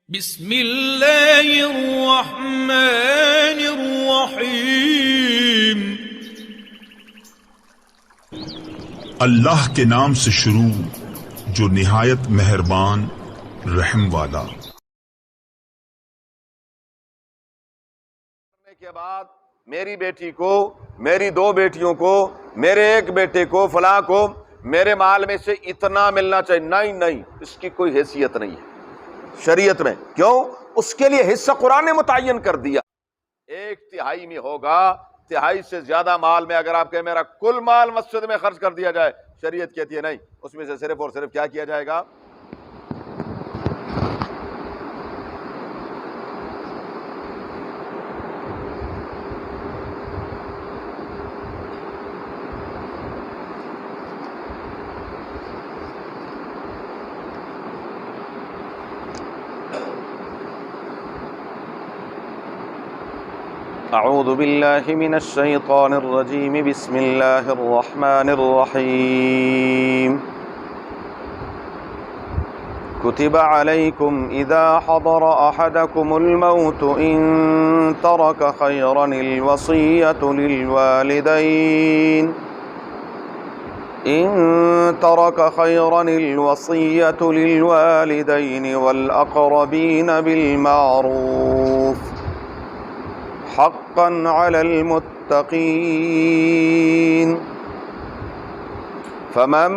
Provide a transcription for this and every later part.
بسم اللہ الرحمن الرحیم۔ اللہ کے نام سے شروع جو نہایت مہربان رحم والا۔ کے بعد میری بیٹی کو، میری دو بیٹیوں کو، میرے ایک بیٹے کو، فلاں کو میرے مال میں سے اتنا ملنا چاہیے، نہیں، اس کی کوئی حیثیت نہیں ہے شریعت میں۔ کیوں؟ اس کے لیے حصہ قرآن نے متعین کر دیا، 1/3 میں ہوگا۔ 1/3 سے زیادہ مال میں اگر آپ کہیں میرا کل مال مسجد میں خرچ کر دیا جائے، شریعت کہتی ہے نہیں، اس میں سے صرف اور صرف کیا کیا جائے گا؟ اعوذ باللہ من الشیطان الرجیم، بسم اللہ الرحمن الرحیم۔ کتب علیکم اذا حضر احدکم الموت ان ترک خیرا الوصیۃ للوالدین والاقربین بالمعروف حقا علی المتقین، فمن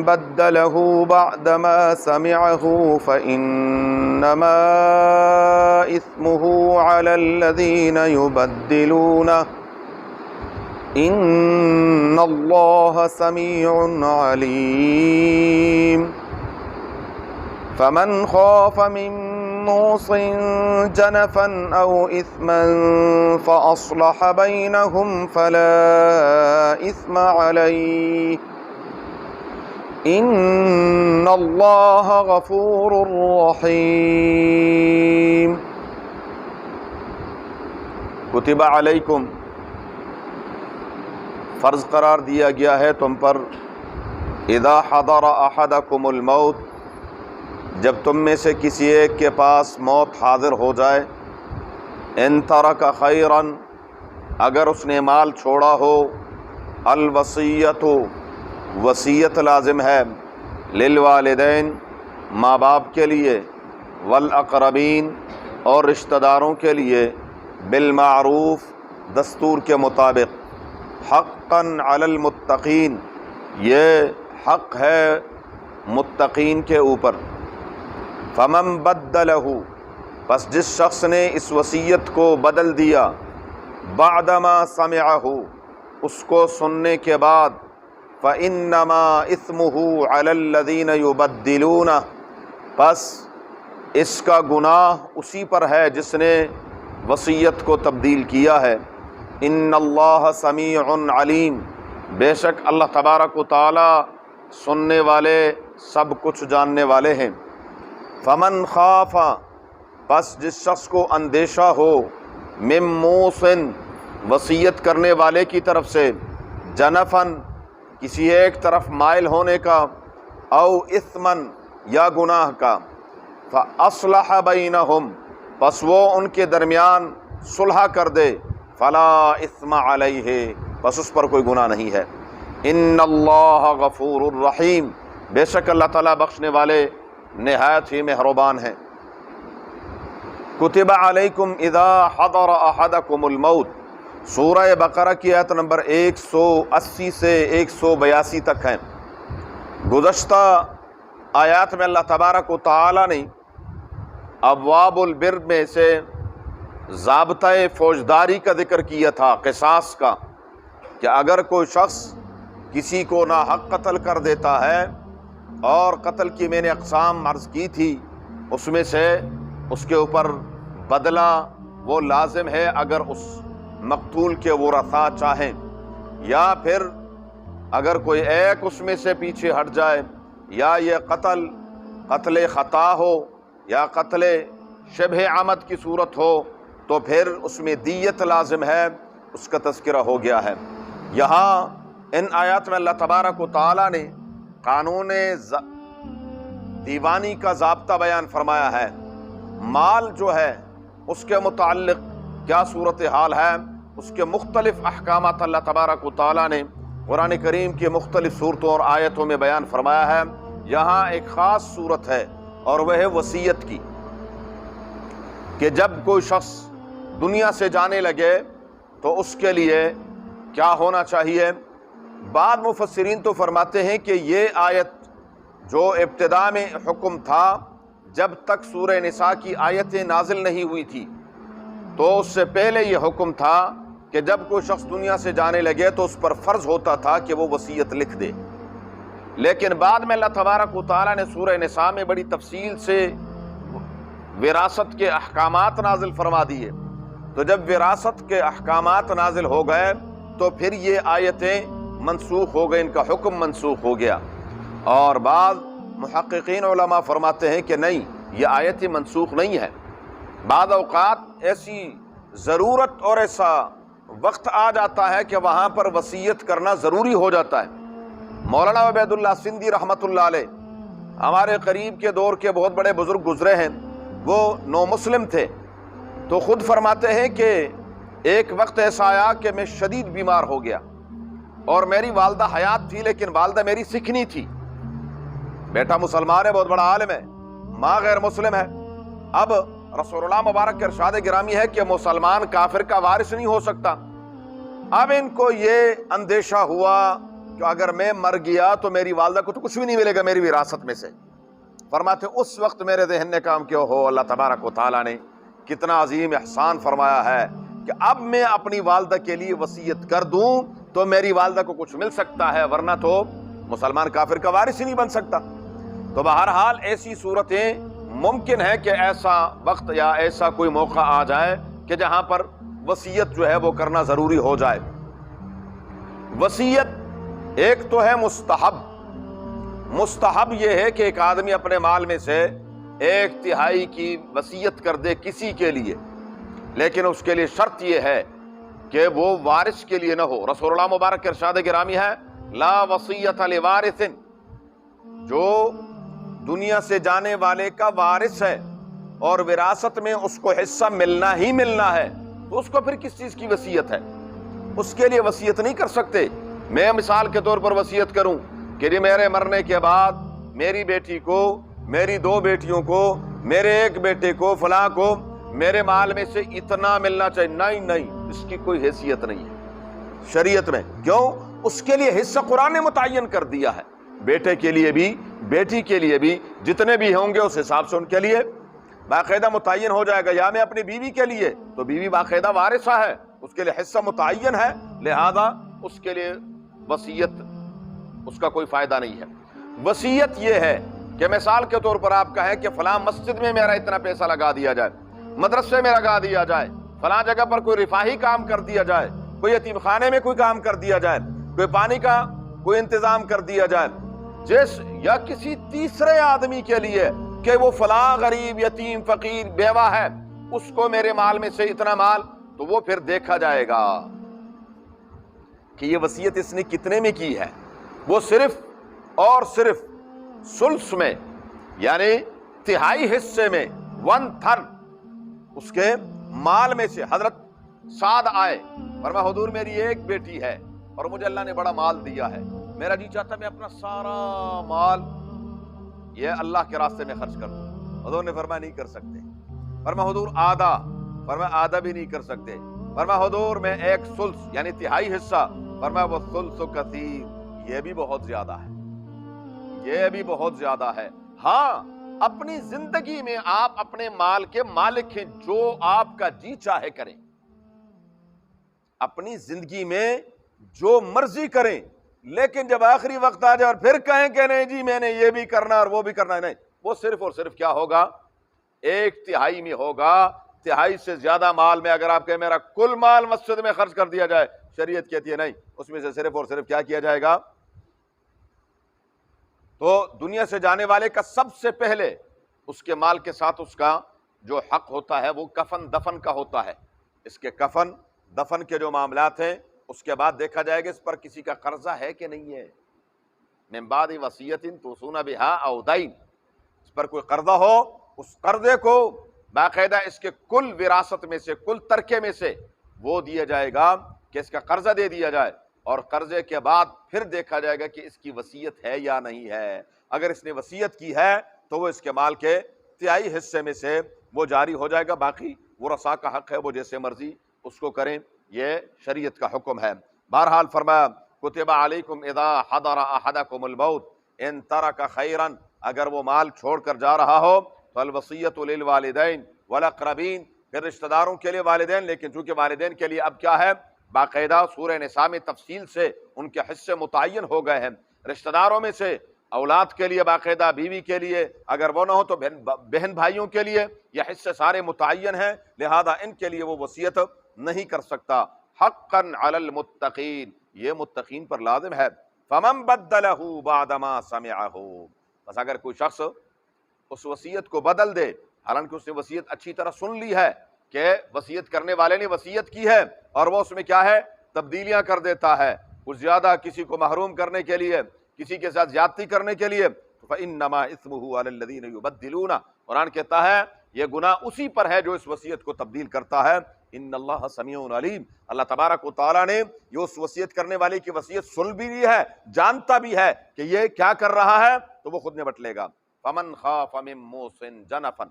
بدله بعدما سمعه فإنما إثمه على الذين يبدلونه إن الله سميع عليم۔ فمن خاف من موص جنفا أو إثما فأصلح بينهم فلا إثم عليه إن الله غفور رحيم۔ کتب علیکم، فرض قرار دیا گیا ہے تم پر، اذا حضر احدکم الموت، جب تم میں سے کسی ایک کے پاس موت حاضر ہو جائے، ان ترک خیرا، اگر اس نے مال چھوڑا ہو، الوصیت، وصیت لازم ہے، للوالدین، ماں باپ کے لیے، والاقربین، اور رشتہ داروں کے لیے، بالمعروف، دستور کے مطابق، حقا علی المتقین، یہ حق ہے متقین کے اوپر۔ فمن بدلہ، پس جس شخص نے اس وصیت کو بدل دیا، بعدما سمعہ، اس کو سننے کے بعد، فإنما إثمه علی الذین یبدلونہ، پس اس کا گناہ اسی پر ہے جس نے وصیت کو تبدیل کیا ہے۔ ان اللہ سمیع علیم، بے شک اللہ تبارک و تعالی سننے والے، سب کچھ جاننے والے ہیں۔ فمن خاف، پس جس شخص کو اندیشہ ہو، من موصن، وصیت کرنے والے کی طرف سے، جنفن، کسی ایک طرف مائل ہونے کا، او اثمن، یا گناہ کا، فاصلح بینہم، پس وہ ان کے درمیان صلح کر دے، فلا اثم علیہ، پس اس پر کوئی گناہ نہیں ہے۔ ان اللہ غفور الرحیم، بے شک اللہ تعالیٰ بخشنے والے نہایت ہی مہربان ہیں۔ کتب علیکم اذا حضر احدکم الموت، سورہ بقرہ کی آیت نمبر 180 سے 182 تک ہیں۔ گزشتہ آیات میں اللہ تبارک و تعالی نے ابواب البر میں سے ضابطۂ فوجداری کا ذکر کیا تھا، قصاص کا، کہ اگر کوئی شخص کسی کو ناحق قتل کر دیتا ہے، اور قتل کی میں نے اقسام عرض کی تھی، اس میں سے اس کے اوپر بدلہ وہ لازم ہے اگر اس مقتول کے ورثاء چاہیں، یا پھر اگر کوئی ایک اس میں سے پیچھے ہٹ جائے، یا یہ قتل خطا ہو یا قتل شبہ عمد کی صورت ہو، تو پھر اس میں دیت لازم ہے، اس کا تذکرہ ہو گیا ہے۔ یہاں ان آیات میں اللہ تبارک و تعالی نے قانون دیوانی کا ضابطہ بیان فرمایا ہے مال جو ہے اس کے متعلق کیا صورتحال ہے، اس کے مختلف احکامات اللہ تبارک و تعالیٰ نے قرآن کریم کی مختلف صورتوں اور آیتوں میں بیان فرمایا ہے۔ یہاں ایک خاص صورت ہے اور وہ ہے وصیت کی، کہ جب کوئی شخص دنیا سے جانے لگے تو اس کے لیے کیا ہونا چاہیے۔ بعض مفسرین تو فرماتے ہیں کہ یہ آیت جو ابتدا میں حکم تھا جب تک سورہ نساء کی آیتیں نازل نہیں ہوئی تھی، تو اس سے پہلے یہ حکم تھا کہ جب کوئی شخص دنیا سے جانے لگے تو اس پر فرض ہوتا تھا کہ وہ وصیت لکھ دے۔ لیکن بعد میں اللہ تبارک و تعالیٰ نے سورہ نساء میں بڑی تفصیل سے وراثت کے احکامات نازل فرما دیے، تو جب وراثت کے احکامات نازل ہو گئے تو پھر یہ آیتیں منسوخ ہو گئے، ان کا حکم منسوخ ہو گیا۔ اور بعض محققین علماء فرماتے ہیں کہ نہیں، یہ آیتیں منسوخ نہیں ہے۔ بعض اوقات ایسی ضرورت اور ایسا وقت آ جاتا ہے کہ وہاں پر وصیت کرنا ضروری ہو جاتا ہے۔ مولانا عبید اللہ سندھی رحمۃ اللہ علیہ ہمارے قریب کے دور کے بہت بڑے بزرگ گزرے ہیں، وہ نو مسلم تھے، تو خود فرماتے ہیں کہ ایک وقت ایسا آیا کہ میں شدید بیمار ہو گیا اور میری والدہ حیات تھی، لیکن والدہ میری سکھنی تھی۔ بیٹا مسلمان ہے، بہت بڑا عالم ہے، ماں غیر مسلم ہے۔ اب رسول اللہ مبارک کے ارشاد گرامی ہے کہ مسلمان کافر کا وارث نہیں ہو سکتا۔ اب ان کو یہ اندیشہ ہوا کہ اگر میں مر گیا تو میری والدہ کو تو کچھ بھی نہیں ملے گا میری وراثت میں سے۔ فرماتے اس وقت میرے ذہن نے کام کیا، ہو اللہ تبارک و تعالیٰ نے کتنا عظیم احسان فرمایا ہے کہ اب میں اپنی والدہ کے لیے وصیت کر دوں تو میری والدہ کو کچھ مل سکتا ہے، ورنہ تو مسلمان کافر کا وارث ہی نہیں بن سکتا۔ تو بہرحال ایسی صورتیں ممکن ہے کہ ایسا وقت یا ایسا کوئی موقع آ جائے کہ جہاں پر وصیت جو ہے وہ کرنا ضروری ہو جائے۔ وصیت ایک تو ہے مستحب، مستحب یہ ہے کہ ایک آدمی اپنے مال میں سے 1/3 کی وصیت کر دے کسی کے لیے، لیکن اس کے لیے شرط یہ ہے کہ وہ وارث کے لیے نہ ہو۔ رسول اللہ مبارک کے ارشاد گرامی ہے لا وصیت لوارث، جو دنیا سے جانے والے کا وارث ہے اور وراثت میں اس کو حصہ ملنا ہی ملنا ہے، تو اس کو پھر کس چیز کی وصیت ہے؟ اس کے لیے وصیت نہیں کر سکتے۔ میں مثال کے طور پر وصیت کروں کہ جی میرے مرنے کے بعد میری بیٹی کو، میری 2 بیٹیوں کو، میرے 1 بیٹے کو، فلاں کو میرے مال میں سے اتنا ملنا چاہیے، نہیں، اس کی کوئی حیثیت نہیں ہے شریعت میں۔ کیوں؟ اس کے لیے حصہ قرآن نے متعین کر دیا ہے، بیٹے کے لیے بھی بیٹی کے لیے بھی جتنے بھی ہوں گے اس حساب سے ان کے لیے باقاعدہ متعین ہو جائے گا۔ یا میں اپنی بیوی کے لیے، تو بیوی باقاعدہ وارثہ ہے، اس کے لیے حصہ متعین ہے، لہذا اس کے لیے وصیت اس کا کوئی فائدہ نہیں ہے۔ وصیت یہ ہے کہ مثال کے طور پر آپ کہیں کہ فلاں مسجد میں میرا اتنا پیسہ لگا دیا جائے، مدرسے میں لگا دیا جائے، فلاں جگہ پر کوئی رفاہی کام کر دیا جائے، کوئی یتیم خانے میں کوئی کام کر دیا جائے، کوئی پانی کا کوئی انتظام کر دیا جائے، یا کسی تیسرے آدمی کے لیے کہ وہ فلاں غریب، یتیم، فقیر، بیوہ ہے، اس کو میرے مال میں سے اتنا مال، تو وہ پھر دیکھا جائے گا کہ یہ وصیت اس نے کتنے میں کی ہے۔ وہ صرف اور صرف ثلث میں، یعنی 1/3 حصے میں، 1/3 اس کے مال میں سے حضرت سعد آئے، فرمایا حضور میری 1 بیٹی ہے اور مجھے اللہ نے بڑا مال دیا ہے، میرا جی چاہتا میں اپنا سارا مال یہ اللہ کے راستے میں خرچ کر دوں۔ حضور نے فرمایا نہیں کر سکتے۔ فرمایا حضور آدھا، فرمایا آدھا بھی نہیں کر سکتے۔ فرمایا حضور میں 1 ثلث یعنی 1/3 حصہ، فرمایا وہ ثلث کثیر، یہ بھی بہت زیادہ ہے، یہ بھی بہت زیادہ ہے۔ ہاں اپنی زندگی میں آپ اپنے مال کے مالک ہیں، جو آپ کا جی چاہے کریں، اپنی زندگی میں جو مرضی کریں، لیکن جب آخری وقت آ جائے اور پھر کہیں کہ نہیں جی میں نے یہ بھی کرنا اور وہ بھی کرنا ہے، نہیں، وہ صرف اور صرف کیا ہوگا؟ 1/3 میں ہوگا۔ 1/3 سے زیادہ مال میں اگر آپ کہیں میرا کل مال مسجد میں خرچ کر دیا جائے، شریعت کہتی ہے نہیں، اس میں سے صرف اور صرف کیا کیا جائے گا؟ تو دنیا سے جانے والے کا سب سے پہلے اس کے مال کے ساتھ اس کا جو حق ہوتا ہے وہ کفن دفن کا ہوتا ہے۔ اس کے کفن دفن کے جو معاملات ہیں، اس کے بعد دیکھا جائے گا اس پر کسی کا قرضہ ہے کہ نہیں ہے۔ من بعد وصیت توصون بها او دین، اس پر کوئی قرضہ ہو، اس قرضے کو باقاعدہ اس کے کل وراثت میں سے، کل ترکے میں سے وہ دیا جائے گا کہ اس کا قرضہ دے دیا جائے، اور قرضے کے بعد پھر دیکھا جائے گا کہ اس کی وصیت ہے یا نہیں ہے۔ اگر اس نے وصیت کی ہے تو وہ اس کے مال کے تہائی حصے میں سے وہ جاری ہو جائے گا، باقی ورثاء کا حق ہے وہ جیسے مرضی اس کو کریں، یہ شریعت کا حکم ہے۔ بہرحال فرمایا کتب علیکم اذا حضر احدکم الموت ان ترک خیرا، اگر وہ مال چھوڑ کر جا رہا ہو فالوصیۃ للوالدین والاقربین، پھر رشتہ داروں کے لیے والدین، لیکن چونکہ والدین کے لیے اب کیا ہے، باقاعدہ سورہ نساء میں تفصیل سے ان کے حصے متعین ہو گئے ہیں۔ رشتہ داروں میں سے اولاد کے لیے باقاعدہ، بیوی کے لیے، اگر وہ نہ ہو تو بہن بھائیوں کے لیے، یہ حصے سارے متعین ہیں، لہذا ان کے لیے وہ وصیت نہیں کر سکتا۔ حقا علی المتقین، یہ متقین پر لازم ہے۔ فمن بدلہ بعد ما سمعہ، بس اگر کوئی شخص اس وصیت کو بدل دے، حالانکہ اس نے وصیت اچھی طرح سن لی ہے کہ وصیت کرنے والے نے وصیت کی ہے، اور وہ اس میں کیا ہے، تبدیلیاں کر دیتا ہے، کچھ زیادہ کسی کو محروم کرنے کے لیے، کسی کے ساتھ زیادتی کرنے کے لیے، فإنما اثمہ علی الذین یبدلون، قرآن کہتا ہے یہ گناہ اسی پر ہے جو اس وصیت کو تبدیل کرتا ہے۔ ان اللہ سمیع علیم، اللہ تبارک و تعالیٰ نے یہ اس وصیت کرنے والے کی وصیت سن بھی لی ہے، جانتا بھی ہے کہ یہ کیا کر رہا ہے، تو وہ خود نپٹ لے گا۔ فمن خاف من موص جنفا،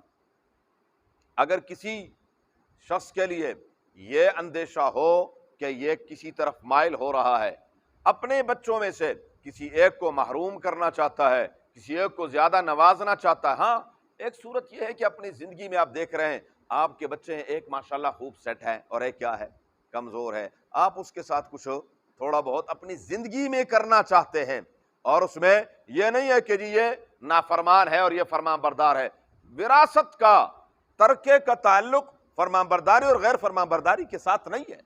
اگر کسی شخص کے لیے یہ اندیشہ ہو کہ یہ کسی طرف مائل ہو رہا ہے، اپنے بچوں میں سے کسی ایک کو محروم کرنا چاہتا ہے، کسی ایک کو زیادہ نوازنا چاہتا ہے۔ ہاں ایک صورت یہ ہے کہ اپنی زندگی میں آپ دیکھ رہے ہیں آپ کے بچے ہیں، ایک ماشاءاللہ خوب سیٹ ہے اور ایک کیا ہے، کمزور ہے، آپ اس کے ساتھ کچھ تھوڑا بہت اپنی زندگی میں کرنا چاہتے ہیں، اور اس میں یہ نہیں ہے کہ جی یہ نافرمان ہے اور یہ فرمان بردار ہے۔ وراثت کا، ترکے کا تعلق فرمان برداری اور غیر فرمان برداری کے ساتھ نہیں ہے،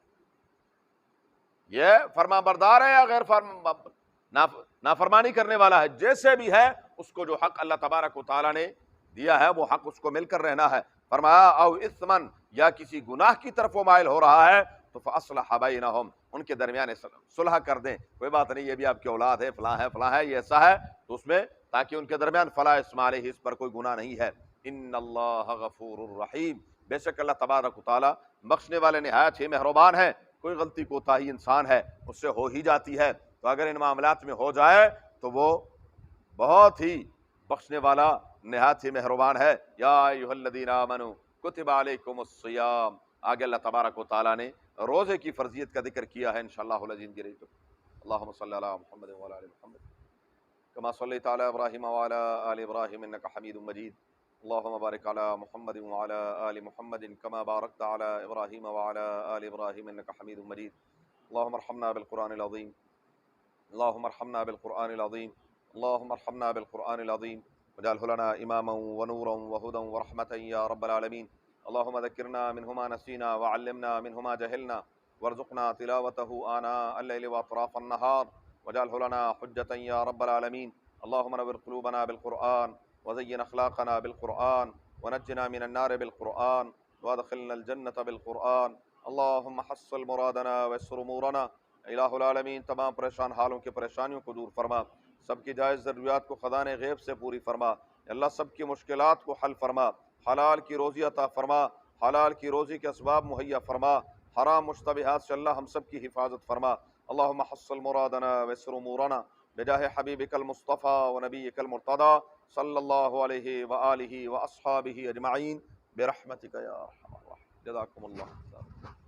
یہ فرمان بردار ہے یا غیر نافرمانی کرنے والا ہے، جیسے بھی ہے اس کو جو حق اللہ تبارک و تعالیٰ نے دیا ہے وہ حق اس کو مل کر رہنا ہے۔ فرمایا او اثمن، یا کسی گناہ کی طرف وہ مائل ہو رہا ہے تو فاصلح بینہم، ان کے درمیان صلح کر دیں، کوئی بات نہیں یہ بھی آپ کی اولاد ہے، فلاں ہے فلاں ہے، یہ ایسا ہے، تو اس میں تاکہ ان کے درمیان فلا اسم علیہ، اس پر کوئی گناہ نہیں ہے۔ ان اللہ غفور الرحیم، بے شک اللہ تبارک و تعالیٰ بخشنے والے نہایت ہی مہربان ہے، کوئی غلطی کوتاہی انسان ہے اس سے ہو ہی جاتی ہے، تو اگر ان معاملات میں ہو جائے تو وہ بہت ہی بخشنے والا نہایت ہی مہربان ہے۔ یا ایھا الذین آمنوا کتب علیکم الصیام، آگے اللہ تبارک و تعالیٰ نے روزے کی فرضیت کا ذکر کیا ہے انشاءاللہ العزیز کی رحمت۔ اللہم صلی علی محمد وعلی آل محمد کما صلیت علی ابراہیم وعلی آل ابراہیم انک حمید مجید، اللہم بارک علی محمد وعلی آل محمد کما بارکت علی ابراہیم وعلی آل ابراہیم انک حمید مجید، اللہم ارحمنا بالقرآن العظیم، اللہم ارحمنا بالقرآن العظیم، اللہم ارحمنا بالقرآن العظیم واجعلہ لنا اماما ونورا وہدی ورحمة یا رب العالمین، اللہم ذکرنا منہ ما نسینا وعلمنا منہ ما جہلنا وارزقنا تلاوته آناء اللیل واطراف النہار واجعلہ لنا حجة یا رب العالمین، اللہم نور قلوبنا بالقرآن وزین اخلاقنا بالقرآن ونجنا من النار بالقرآن وادخلنا الجنة بالقرآن، اللہم حصل مرادنا ویسر امورنا، الہ العالمین تمام پریشان حالوں کی پریشانیوں کو دور فرما، سب کی جائز ضروریات کو خزانے غیب سے پوری فرما، اللہ سب کی مشکلات کو حل فرما، حلال کی روزی عطا فرما، حلال کی روزی کے اسباب مہیا فرما، حرام مشتبہات سے اللہ ہم سب کی حفاظت فرما، اللہم حصل مرادنا ویسر امورنا بجاہ حبیبک المصطفیٰ ونبیک المرتضی صلی اللہ علیہ وآلہ واصحابہ اجمعین برحمتک یا ارحم الراحمین، جزاکم اللہ خیر۔